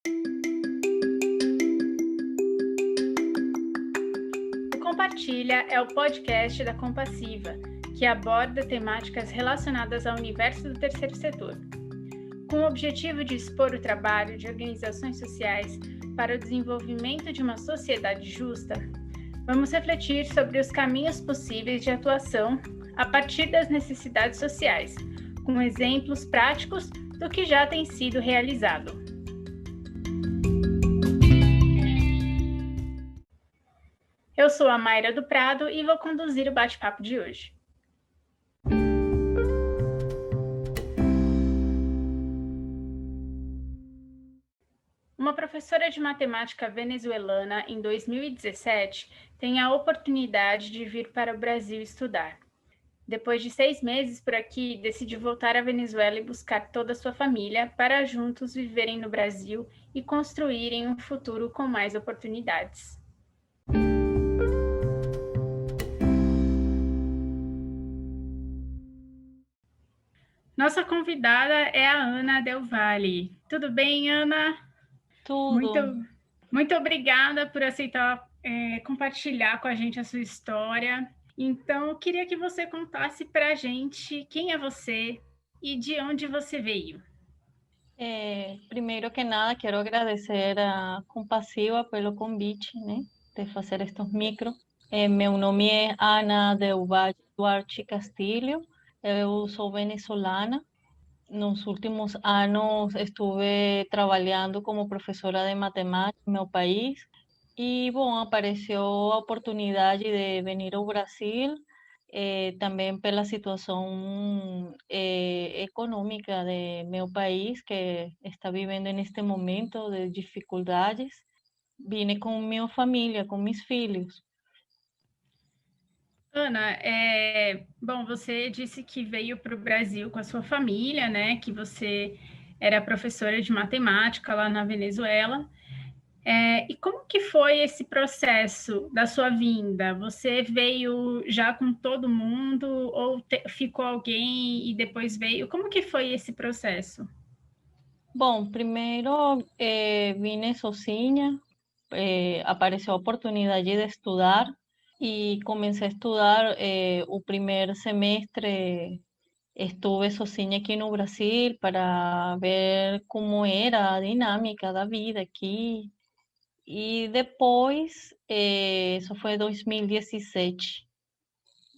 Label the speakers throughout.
Speaker 1: O Compartilha é o podcast da Compassiva, que aborda temáticas relacionadas ao universo do terceiro setor, com o objetivo de expor o trabalho de organizações sociais para o desenvolvimento de uma sociedade justa. Vamos refletir sobre os caminhos possíveis de atuação a partir das necessidades sociais, com exemplos práticos do que já tem sido realizado. Eu sou a Mayra do Prado e vou conduzir o bate-papo de hoje. Uma professora de matemática venezuelana, em 2017, tem a oportunidade de vir para o Brasil estudar. Depois de 6 meses por aqui, decidiu voltar à Venezuela e buscar toda a sua família para juntos viverem no Brasil e construírem um futuro com mais oportunidades. Nossa convidada é a Ana Del Valle. Tudo bem, Ana?
Speaker 2: Tudo.
Speaker 1: Muito obrigada por aceitar compartilhar com a gente a sua história. Então, eu queria que você contasse para a gente quem é você e de onde você veio.
Speaker 2: Primeiro que nada, quero agradecer a Compassiva pelo convite, né, de fazer estes micros. Meu nome é Ana Del Valle Duarte Castilho, eu sou venezuelana. Nos últimos anos estuve trabalhando como professora de matemática no meu país e, bom, apareceu a oportunidade de vir ao Brasil, também pela situação econômica de meu país, que está vivendo neste momento de dificuldades. Vine com minha família, com meus filhos.
Speaker 1: Ana, bom, você disse que veio para o Brasil com a sua família, né? Que você era professora de matemática lá na Venezuela. E como que foi esse processo da sua vinda? Você veio já com todo mundo ou ficou alguém e depois veio? Como que foi esse processo?
Speaker 2: Bom, primeiro vine sozinha, apareceu a oportunidade de estudar e comecei a estudar o primeiro semestre. Estuve sozinha aqui no Brasil para ver como era a dinâmica da vida aqui. E depois, isso foi 2017.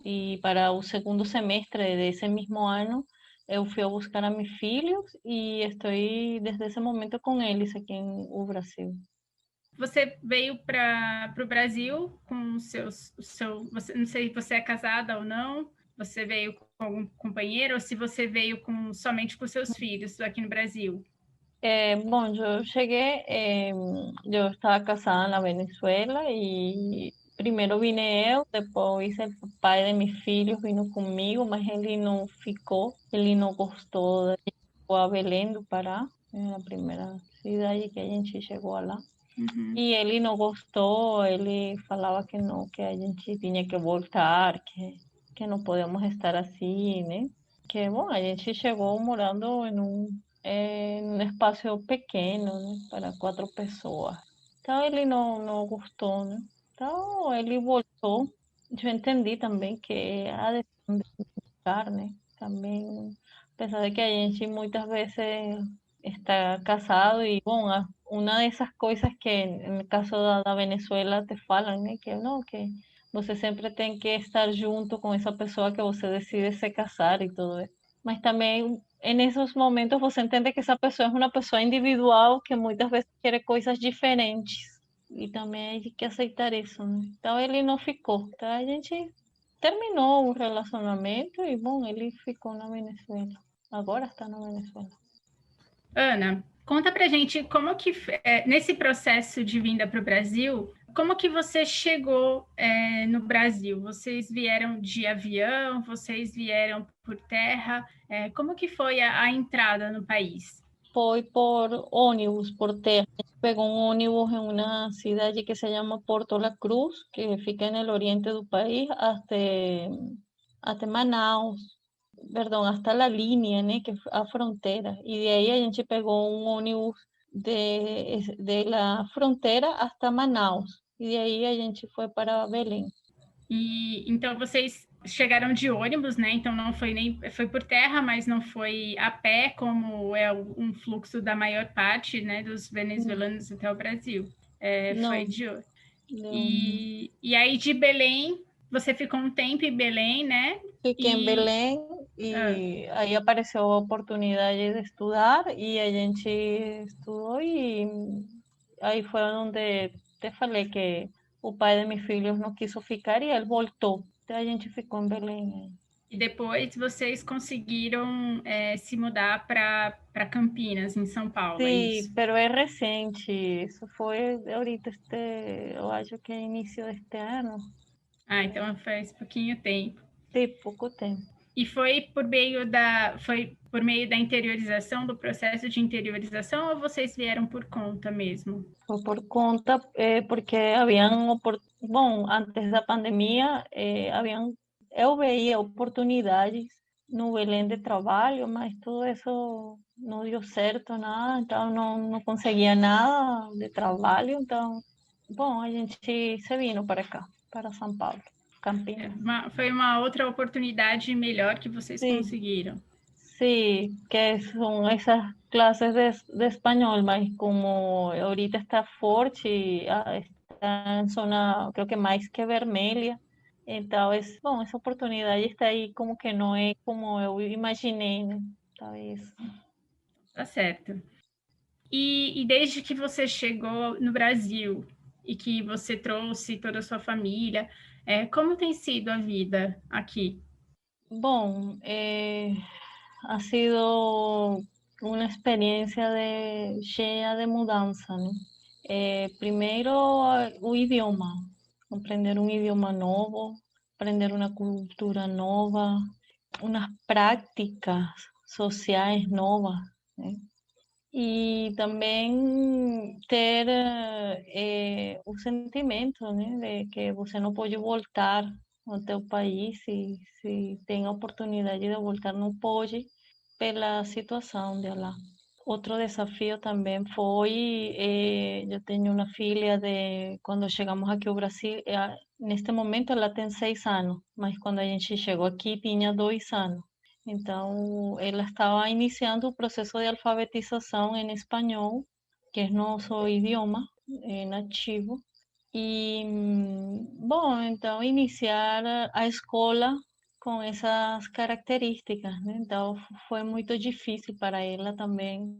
Speaker 2: E para o segundo semestre desse mesmo ano, eu fui a buscar a meus filhos e estou desde esse momento com eles aqui no Brasil.
Speaker 1: Você veio para o Brasil com não sei se você é casada ou não, você veio com algum companheiro ou se você veio somente com seus filhos aqui no Brasil?
Speaker 2: Bom, eu cheguei, eu estava casada na Venezuela e primeiro vine eu, depois o pai de meus filhos vindo comigo, mas ele não ficou, ele não gostou. Ele chegou a Belém do Pará, a primeira cidade que a gente chegou lá.
Speaker 1: Uhum.
Speaker 2: E ele não gostou, ele falava que não, que a gente tinha que voltar, que não podemos estar assim, né? Que, bom, a gente chegou morando em um espaço pequeno, né, para 4 pessoas. Então ele não gostou, né? Então ele voltou. Eu entendi também que a decisão de voltar, né? Também, apesar de que a gente muitas vezes está casado e, bom, uma dessas coisas que no caso da Venezuela te falam, né? Que não, que você sempre tem que estar junto com essa pessoa que você decide se casar e tudo isso. Mas também, nesses momentos, você entende que essa pessoa é uma pessoa individual que muitas vezes quer coisas diferentes. E também tem que aceitar isso, né? Então ele não ficou. Então a gente terminou o relacionamento e, bom, ele ficou na Venezuela. Agora está na Venezuela.
Speaker 1: Ana, conta pra gente como que, nesse processo de vinda para o Brasil, como que você chegou no Brasil? Vocês vieram de avião? Vocês vieram por terra? Como que foi a entrada no país?
Speaker 2: Foi por ônibus, por terra. A gente pegou um ônibus em uma cidade que se chama Porto La Cruz, que fica no oriente do país, até Manaus, perdão, hasta a linha, né, que a fronteira. E de aí a gente pegou um ônibus de la frontera hasta Manaus. E de aí a gente foi para Belém.
Speaker 1: E então vocês chegaram de ônibus, né? Então não foi nem foi por terra, mas não foi a pé, como é um fluxo da maior parte, né, dos venezuelanos até o Brasil. Foi
Speaker 2: Não,
Speaker 1: de
Speaker 2: não.
Speaker 1: e aí de Belém você ficou um tempo em Belém, né?
Speaker 2: Fiquei em
Speaker 1: E
Speaker 2: Belém
Speaker 1: ah,
Speaker 2: e aí apareceu a oportunidade de estudar e a gente estudou e aí foi onde te falei que o pai de meus filhos não quis ficar e ele voltou. Então a gente ficou em Belém.
Speaker 1: e depois vocês conseguiram se mudar para Campinas, em São Paulo, é
Speaker 2: Sim,
Speaker 1: isso?
Speaker 2: pero é recente, isso foi ahorita, eu acho que é início deste ano,
Speaker 1: Ah, então faz pouquinho tempo.
Speaker 2: tem pouco tempo.
Speaker 1: E foi por meio da interiorização, do processo de interiorização, ou vocês vieram por conta mesmo?
Speaker 2: Foi por conta, porque haviam, bom, antes da pandemia, eu veia oportunidades no Belém de trabalho, mas tudo isso não deu certo, nada, então não conseguia nada de trabalho, então, bom, a gente se vino para cá, para São Paulo, Campinas.
Speaker 1: Foi uma outra oportunidade melhor que vocês
Speaker 2: Sim,
Speaker 1: conseguiram.
Speaker 2: sí, que son esas clases de español, mas como ahorita está fuerte y está en zona, creo que más que vermelha, entonces, bueno, esa oportunidad está ahí como que no es como yo imaginé, né? Talvez.
Speaker 1: Tá certo. E desde que você chegou no Brasil e que você trouxe toda a sua família, como tem sido a vida aqui?
Speaker 2: Bom, ha sido una experiencia llena de mudanza, ¿no? Primero, o idioma, aprender un idioma nuevo, aprender una cultura nueva, unas prácticas sociais novas, né? E também ter o sentimento, né, de que você não pode voltar ao teu país se tem a oportunidade de voltar, não pode pela situação de lá. Outro desafio também foi, eu tenho uma filha de, quando chegamos aqui ao Brasil, neste momento ela tem 6 anos, mas quando a gente chegou aqui tinha 2 anos. Então, ela estava iniciando o processo de alfabetização em espanhol, que é nosso idioma nativo. E, bom, então, iniciar a escola com essas características, né? Então, foi muito difícil para ela também,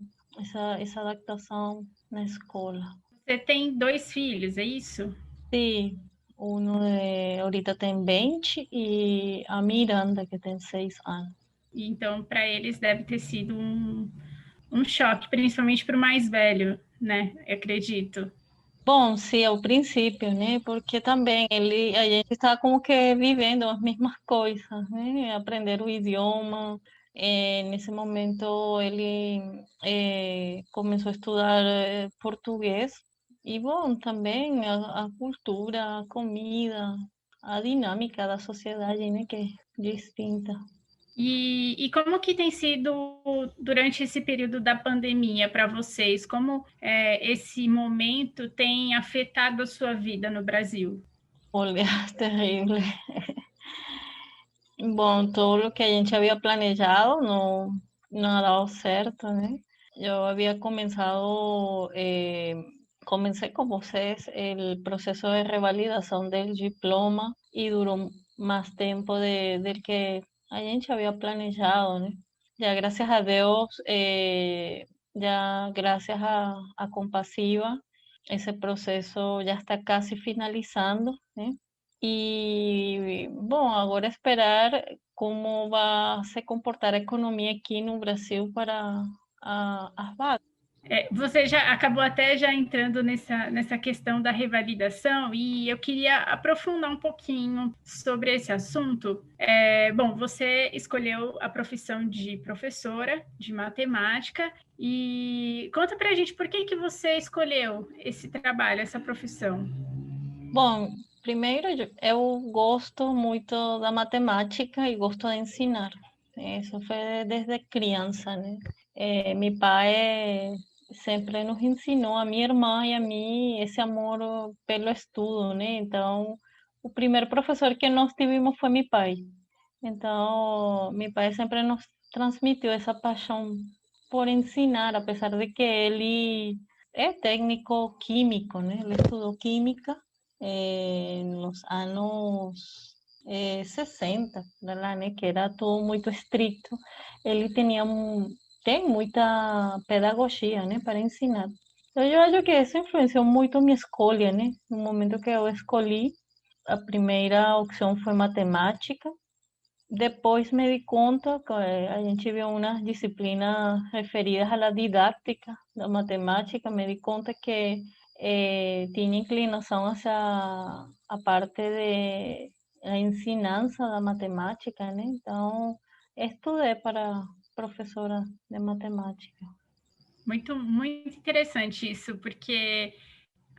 Speaker 2: essa adaptação na escola.
Speaker 1: Você tem 2 filhos, é isso?
Speaker 2: Sim, ahorita tem 20 e a Miranda, que tem 6 anos.
Speaker 1: Então, para eles deve ter sido um choque, principalmente para o mais velho, né? Eu acredito.
Speaker 2: Bom, sim, ao princípio, né? Porque também a gente está como que vivendo as mesmas coisas, né? Aprender o idioma. Nesse momento ele começou a estudar português e bom, também a cultura, a comida, a dinâmica da sociedade, né? Que é distinta.
Speaker 1: E como que tem sido durante esse período da pandemia para vocês? Como esse momento tem afetado a sua vida no Brasil?
Speaker 2: Olha, terrível. Bom, tudo o que a gente havia planejado não ha dado certo, né? Eu havia começado, comecei com vocês o processo de revalidação do diploma e durou mais tempo del que a gente havia planejado, né? Já graças a Deus, já graças a Compasiva, esse processo já está quase finalizando, né? E, bom, agora esperar como vai se comportar a economia aqui no Brasil para as vagas.
Speaker 1: Você já acabou até já entrando nessa questão da revalidação e eu queria aprofundar um pouquinho sobre esse assunto. Bom, você escolheu a profissão de professora de matemática e conta pra gente por que você escolheu esse trabalho, essa profissão.
Speaker 2: Bom, primeiro eu gosto muito da matemática e gosto de ensinar. Isso foi desde criança, né? Meu pai sempre nos ensinou, a minha irmã e a mim, esse amor pelo estudo, né? Então, o primeiro professor que nós tivemos foi meu pai. Então, meu pai sempre nos transmitiu essa paixão por ensinar, apesar de que ele é técnico químico, né? Ele estudou química nos anos 60, lá, né? Que era tudo muito estrito. Ele tem muita pedagogia, né? Para ensinar. Então, eu acho que isso influenciou muito minha escolha, né? No momento que eu escolhi, a primeira opção foi matemática. Depois me di conta que a gente viu umas disciplinas referidas à didática da matemática, me di conta que tinha inclinação hacia a parte de a ensinança da matemática, né? Então, estudei para professora de matemática.
Speaker 1: Muito, muito interessante isso, porque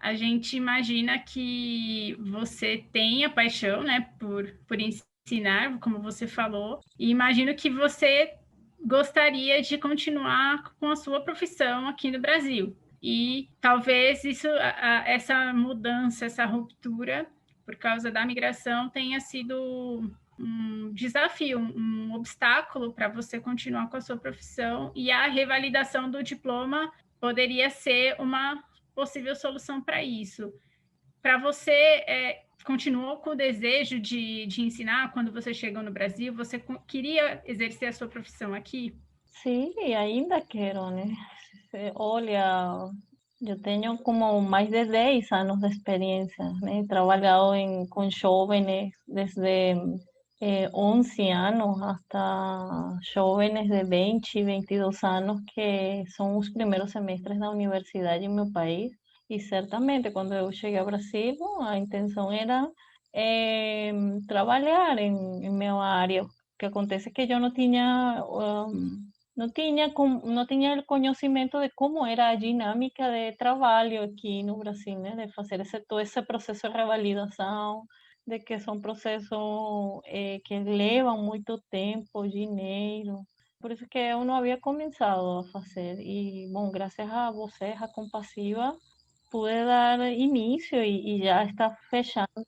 Speaker 1: a gente imagina que você tem a paixão, né, por ensinar, como você falou, e imagino que você gostaria de continuar com a sua profissão aqui no Brasil. E talvez essa mudança, essa ruptura, por causa da migração, tenha sido um desafio, um obstáculo para você continuar com a sua profissão, e a revalidação do diploma poderia ser uma possível solução para isso. Para você, continuou com o desejo de ensinar quando você chegou no Brasil? Você queria exercer a sua profissão aqui?
Speaker 2: Sim, ainda quero, né? Olha, eu tenho como mais de 10 anos de experiência, né? He trabalhado com jovens desde 11 anos hasta jovens de 20 e 22 anos, que são os primeiros semestres da universidade em meu país. E certamente, quando eu cheguei ao Brasil, a intenção era trabalhar em minha área. O que acontece é que eu não tinha o conhecimento de como era a dinâmica de trabalho aqui no Brasil, né? De fazer todo esse processo de revalidação, de que são processos que levam muito tempo, dinheiro. Por isso que eu não havia começado a fazer. E, bom, graças a você, a Compassiva, pude dar início e já está fechando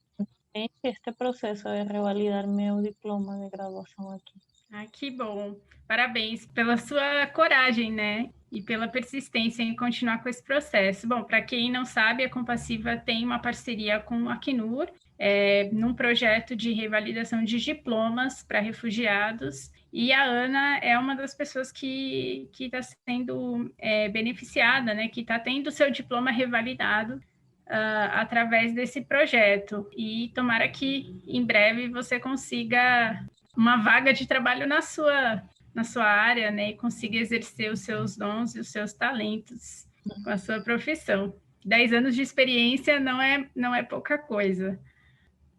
Speaker 2: este processo de revalidar meu diploma de graduação aqui.
Speaker 1: Ah, que bom. Parabéns pela sua coragem, né? E pela persistência em continuar com esse processo. Bom, para quem não sabe, a Compassiva tem uma parceria com a Acnur, num projeto de revalidação de diplomas para refugiados. E a Ana é uma das pessoas que está sendo beneficiada, né? Que está tendo seu diploma revalidado através desse projeto. E tomara que em breve você consiga uma vaga de trabalho na sua área, né, e consiga exercer os seus dons e os seus talentos com a sua profissão. 10 anos de experiência não é pouca coisa.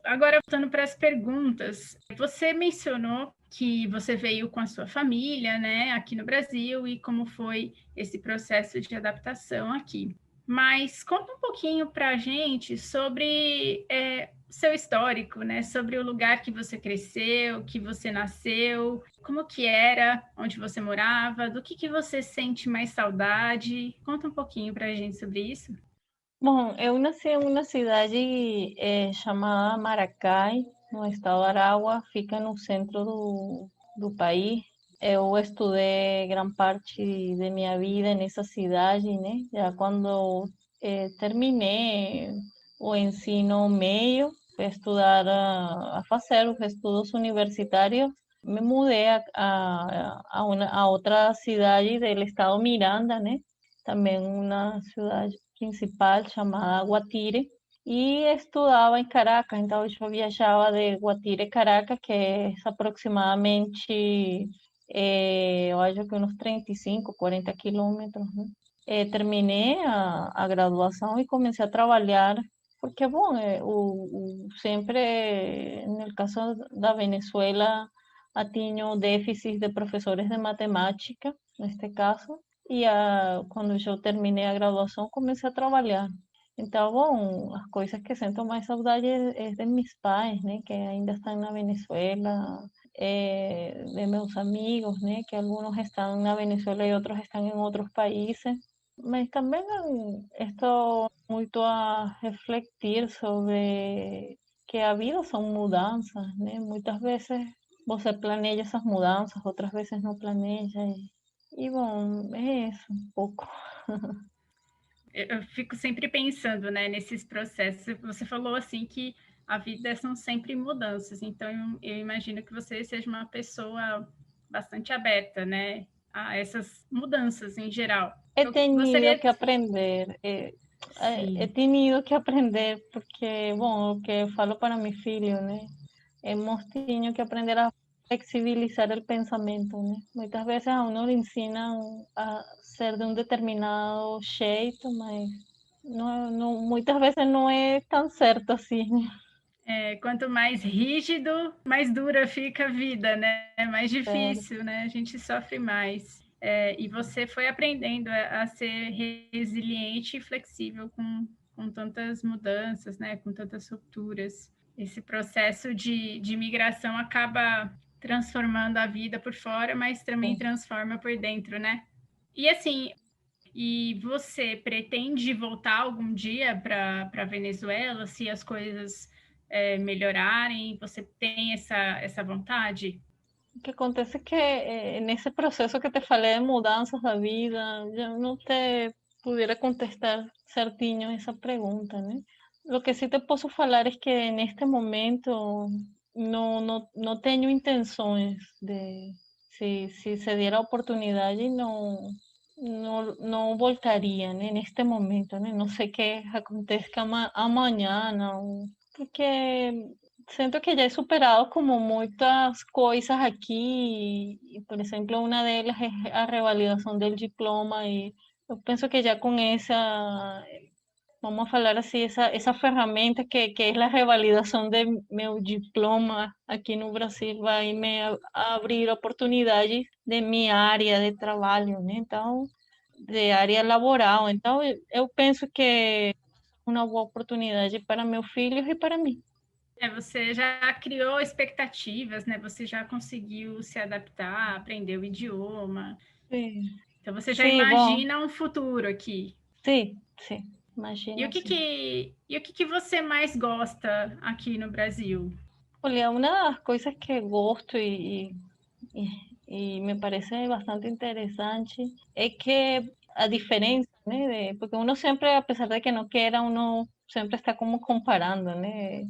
Speaker 1: Agora, voltando para as perguntas, você mencionou que você veio com a sua família, né, aqui no Brasil, e como foi esse processo de adaptação aqui. Mas conta um pouquinho para a gente sobre seu histórico, né? Sobre o lugar que você cresceu, que você nasceu, como que era, onde você morava, do que você sente mais saudade. Conta um pouquinho para a gente sobre isso.
Speaker 2: Bom, eu nasci em uma cidade chamada Maracay, no estado de Aragua, fica no centro do país. Eu estudei grande parte de minha vida nessa cidade, né? Já quando terminei o ensino médio, fui estudar, a fazer os estudos universitários, me mudei a outra cidade do estado Miranda, né? Também uma cidade principal chamada Guatire, e estudava em Caracas. Então eu viajava de Guatire a Caracas, que é aproximadamente, eu acho que uns 35, 40 quilômetros, né? Terminei a graduação e comecei a trabalhar, porque, bom, sempre, no caso da Venezuela, tinha déficit de professores de matemática, neste caso, e quando eu terminei a graduação, comecei a trabalhar. Então, bom, as coisas que sinto mais saudade é de meus pais, né, que ainda estão na Venezuela, de meus amigos, né, que algunos están na Venezuela e outros estão em outros países. Mas também estou muito a refletir sobre que a vida são mudanças, né? Muitas vezes você planeja essas mudanças, outras vezes não planeja. Bom, é isso um pouco.
Speaker 1: Eu fico sempre pensando, né, nesses processos. Você falou assim que a vida são sempre mudanças, então eu imagino que você seja uma pessoa bastante aberta, né, a essas mudanças em geral.
Speaker 2: He
Speaker 1: Eu
Speaker 2: tenido
Speaker 1: gostaria.
Speaker 2: que aprender, he
Speaker 1: Sim,
Speaker 2: tenido que aprender porque, bom, o que eu falo para meu filho, né? Hemos tenido que aprender a flexibilizar el pensamento, né? Muitas vezes a uno le ensinam a ser de um determinado jeito, mas muitas vezes não é tão certo assim.
Speaker 1: quanto mais rígido, mais dura fica a vida, né? É mais
Speaker 2: Certo.
Speaker 1: difícil, né? A gente sofre mais. E você foi aprendendo a ser resiliente e flexível com tantas mudanças, né? Com tantas rupturas. Esse processo de migração acaba transformando a vida por fora, mas também transforma por dentro, né? E assim, e você pretende voltar algum dia para Venezuela, se as coisas melhorarem? Você tem essa vontade?
Speaker 2: O que acontece é que nesse processo que te falei de mudanças da vida, eu não te pudiera contestar certinho essa pergunta, né? Lo que sí te posso falar es que neste momento não tenho intenções de, se se diera a oportunidade, não voltaria, né? Neste momento, né? Não sei que aconteça amanhã, não, porque siento que ya he superado como muchas cosas aquí, y, por ejemplo, una de ellas es la revalidación del diploma y yo pienso que ya con esa, vamos a hablar así, esa ferramenta que es la revalidación de mi diploma aquí en Brasil vai me abrir oportunidades de mi área de trabajo, ¿no? Então, de área laboral. Então, eu penso que é uma boa oportunidade para meus filhos e para mim.
Speaker 1: Você já criou expectativas, né? Você já conseguiu se adaptar, aprender o idioma.
Speaker 2: Sim,
Speaker 1: Então você já
Speaker 2: sim, bom,
Speaker 1: imagina um futuro aqui.
Speaker 2: sim,
Speaker 1: E o
Speaker 2: imagino
Speaker 1: que
Speaker 2: sim.
Speaker 1: que você mais gosta aqui no Brasil?
Speaker 2: Olha, uma das coisas que gosto e me parece bastante interessante é que a diferença, né, porque uno sempre, a pesar de que não queira, uno sempre está como comparando, né?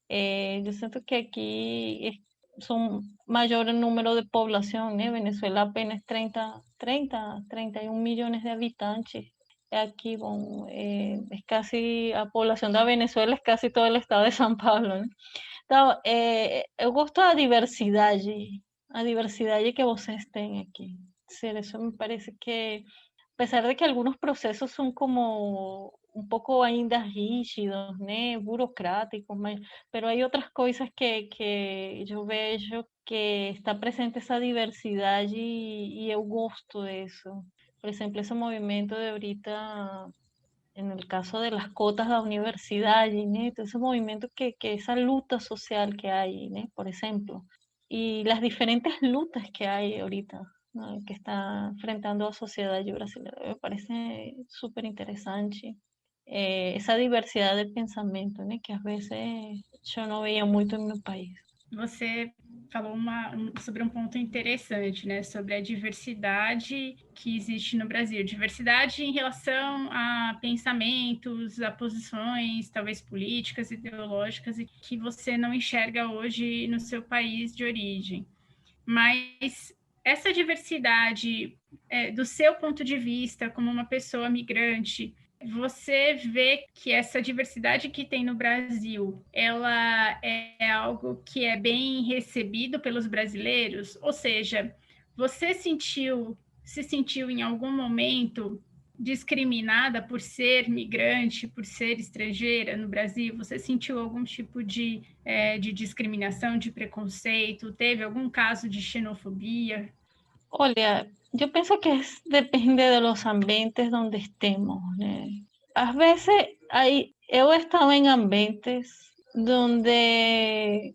Speaker 2: Eu sinto que aqui são maior o número de população, né? Venezuela apenas 31 milhões de habitantes. Aqui, bom, é casi, a população da Venezuela é casi todo o estado de São Paulo, né? Então, eu gosto da diversidade, a diversidade que vocês têm aqui. Sério, isso me parece que, apesar de que alguns processos são como um pouco ainda rígidos, né, burocráticos, mas há outras coisas que eu vejo que está presente essa diversidade e eu gosto disso. Por exemplo, esse movimento de ahorita en el caso de las cotas de la universidad, ¿no? Todo ese movimiento que esa lucha social que hay, ¿no? Por ejemplo, y las diferentes luchas que hay ahorita, ¿no? Que está enfrentando la sociedad brasileña, me parece súper interesante. Esa diversidad de pensamiento, ¿no? Que a veces yo no veía mucho en mi país.
Speaker 1: Você falou sobre um ponto interessante, né? Sobre a diversidade que existe no Brasil. Diversidade em relação a pensamentos, a posições, talvez políticas, ideológicas, e que você não enxerga hoje no seu país de origem. Mas essa diversidade, do seu ponto de vista, como uma pessoa migrante, você vê que essa diversidade que tem no Brasil, ela é algo que é bem recebido pelos brasileiros? Ou seja, você se sentiu em algum momento discriminada por ser migrante, por ser estrangeira no Brasil? Você sentiu algum tipo de discriminação, de preconceito? Teve algum caso de xenofobia?
Speaker 2: Olha, yo pienso que depende de los ambientes donde estemos, né? Às vezes, eu estado em ambientes donde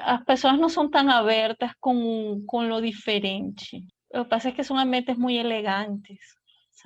Speaker 2: as pessoas não são tão abertas com lo diferente. Lo que pasa es que são ambientes muito elegantes,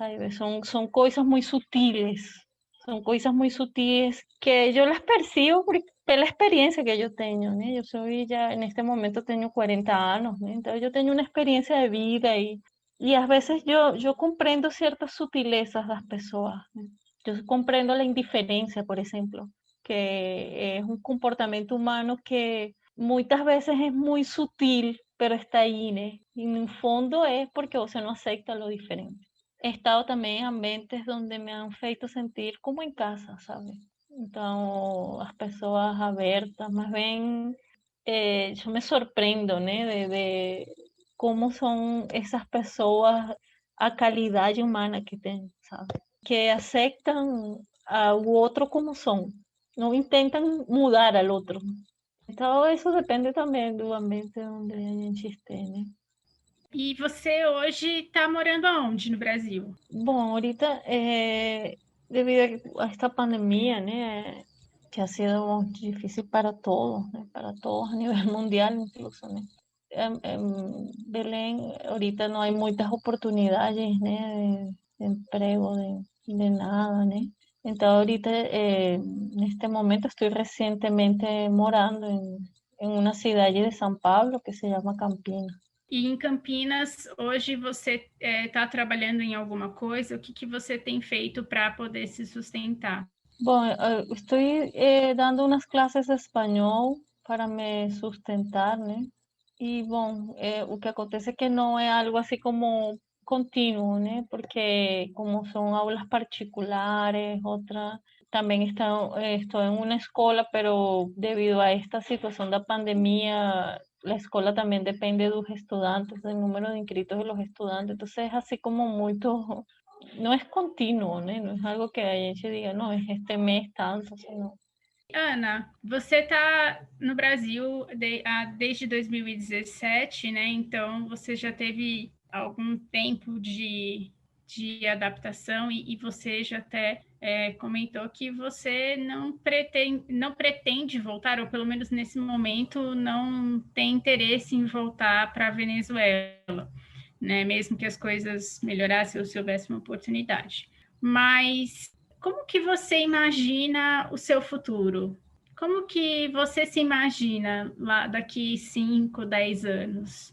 Speaker 2: sabe? Son cosas muy sutiles. Son coisas muito sutis que eu las percibo pela experiência que eu tenho, né? Eu sou já, neste momento, tenho 40 anos, né? Então, eu tenho uma experiência de vida e às vezes eu compreendo certas sutilezas das pessoas, né? Eu compreendo a indiferença, por exemplo, que é um comportamento humano que muitas vezes é muito sutil, pero está aí, né? E no fundo é porque você não aceita o diferente. He estado também em ambientes onde me han feito sentir como em casa, sabe? Então, as pessoas abertas, mas bem, eu me surpreendo, né, de como são essas pessoas, a qualidade humana que tem, sabe? Que aceitam o outro como são, não intentam mudar ao outro. Então, isso depende também do ambiente onde a gente esteja, né?
Speaker 1: E você hoje está morando aonde no Brasil?
Speaker 2: Bom, ahorita, debido a esta pandemia, né, que ha sido muy difícil para todos, ¿no? Para todos a nivel mundial incluso, ¿no? En Belén ahorita no hay muchas oportunidades, ¿no? De empleo, de nada, ¿no? Entonces ahorita, en este momento estoy recientemente morando en una ciudad de São Paulo que se llama Campinas.
Speaker 1: E em Campinas, hoje você está trabalhando em alguma coisa? O que você tem feito para poder se sustentar?
Speaker 2: Bom, estou dando umas classes de espanhol para me sustentar, né? E, bom, o que acontece é que não é algo assim como contínuo, né? Porque como são aulas particulares, outra também estou em uma escola, pero devido a esta situação da pandemia, a escola também depende dos estudantes, do número de inscritos de los estudantes, então é assim como muito, não é contínuo, né? Não é algo que a gente diga, não, este mês tanto, senão.
Speaker 1: Ana, você está no Brasil desde 2017, né? Então você já teve algum tempo de adaptação e você já até comentou que você não pretende voltar, ou pelo menos nesse momento não tem interesse em voltar para a Venezuela, né? Mesmo que as coisas melhorassem ou se houvesse uma oportunidade. Mas como que você imagina o seu futuro? Como que você se imagina lá daqui 5, 10 anos?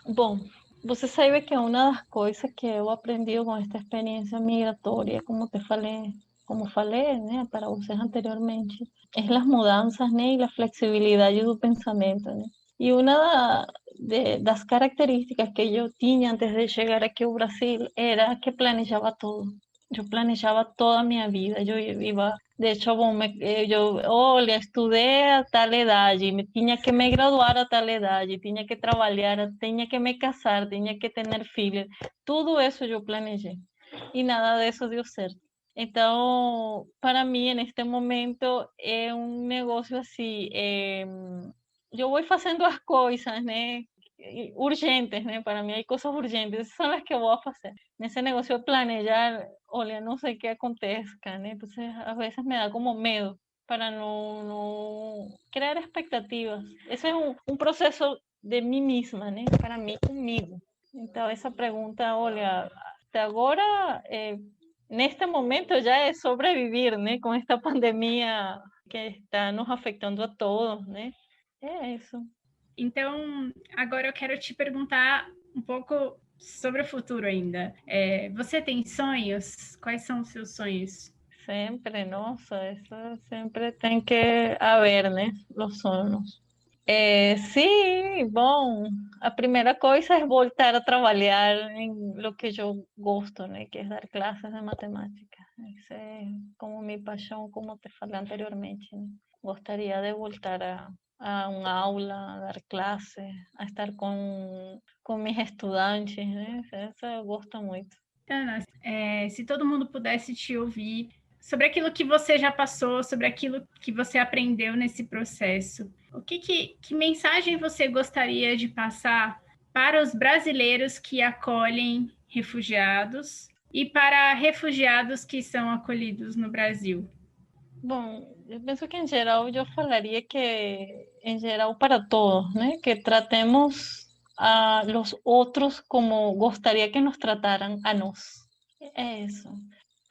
Speaker 2: Bom, você sabe que uma das coisas que eu aprendi com esta experiência migratória, como falei, né, para vocês anteriormente, é as mudanças, né, e a flexibilidade do pensamento, né? E uma das características que eu tinha antes de chegar aqui ao Brasil era que planejava tudo. Eu planejava toda a minha vida. Eu iba, de hecho, olha, estudei a tal idade, tinha que me graduar a tal idade, tinha que trabalhar, tinha que me casar, tinha que ter filhos. Tudo isso eu planejei. E nada disso deu certo. Então, para mim, neste momento, é um negócio assim, eu vou fazendo as coisas, né? Urgentes, né? Para mim, há coisas urgentes, são as que eu vou fazer. Nesse negócio de planejar, olha, não sei o que aconteça, né? Então, às vezes me dá como medo para não criar expectativas. Esse é um processo de mim mesma, né? Para mim, comigo. Então, essa pergunta, olha, até agora, neste momento já é sobreviver, né? Com esta pandemia que está nos afetando a todos, né? É isso.
Speaker 1: Então, agora eu quero te perguntar um pouco sobre o futuro ainda. Você tem sonhos? Quais são os seus sonhos?
Speaker 2: Sempre, nossa, isso sempre tem que haver, né? Os sonhos. Sim, bom, a primeira coisa é voltar a trabalhar em lo que eu gosto, né? Que é dar classes de matemática. Isso é como minha paixão, como te falei anteriormente, né? Gostaria de voltar a uma aula, a dar clase, a estar com meus estudantes, né? Isso eu gosto muito.
Speaker 1: Ana, se todo mundo pudesse te ouvir sobre aquilo que você já passou, sobre aquilo que você aprendeu nesse processo, que mensagem você gostaria de passar para os brasileiros que acolhem refugiados e para refugiados que são acolhidos no Brasil?
Speaker 2: Bom, eu penso que em geral eu falaria que em geral para todos, né? Que tratemos a los outros como gostaria que nos trataran a nós. É isso.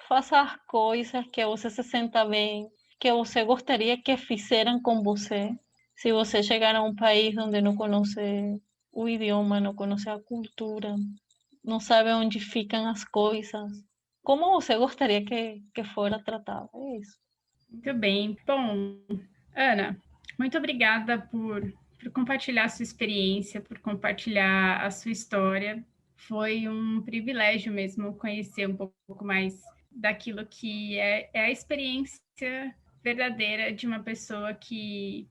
Speaker 2: Faça as coisas que você se senta bem, que você gostaria que fizeram com você. Se você chegar a um país onde não conhece o idioma, não conhece a cultura, não sabe onde ficam as coisas, como você gostaria que fora tratado? É isso.
Speaker 1: Muito bem. Bom, Ana, muito obrigada por compartilhar a sua experiência, por compartilhar a sua história. Foi um privilégio mesmo conhecer um pouco mais daquilo que é a experiência verdadeira de uma pessoa que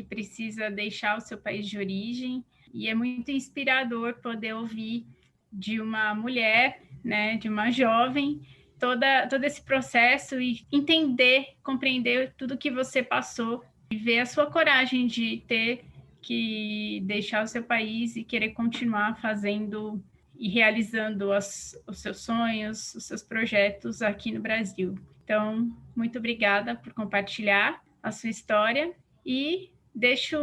Speaker 1: precisa deixar o seu país de origem. E é muito inspirador poder ouvir de uma mulher, né, de uma jovem, todo esse processo e entender, compreender tudo que você passou e ver a sua coragem de ter que deixar o seu país e querer continuar fazendo e realizando os seus sonhos, os seus projetos aqui no Brasil. Então, muito obrigada por compartilhar a sua história e deixo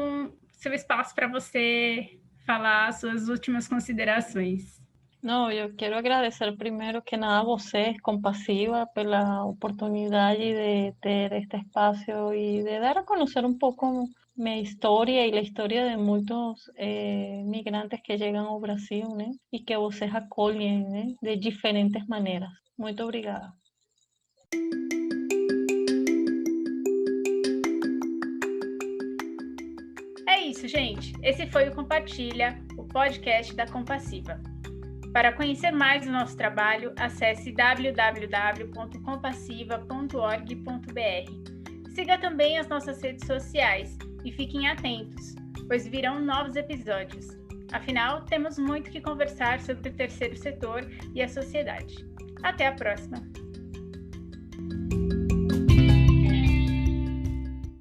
Speaker 1: seu espaço para você falar as suas últimas considerações.
Speaker 2: Não, eu quero agradecer primeiro que nada a você, Compassiva, pela oportunidade de ter este espaço e de dar a conhecer um pouco minha história e a história de muitos migrantes que chegam ao Brasil, né? E que vocês acolhem, né? De diferentes maneiras. Muito obrigada.
Speaker 1: É isso, gente. Esse foi o Compartilha, o podcast da Compassiva. Para conhecer mais do nosso trabalho, acesse www.compassiva.org.br. Siga também as nossas redes sociais e fiquem atentos, pois virão novos episódios. Afinal, temos muito que conversar sobre o terceiro setor e a sociedade. Até a próxima!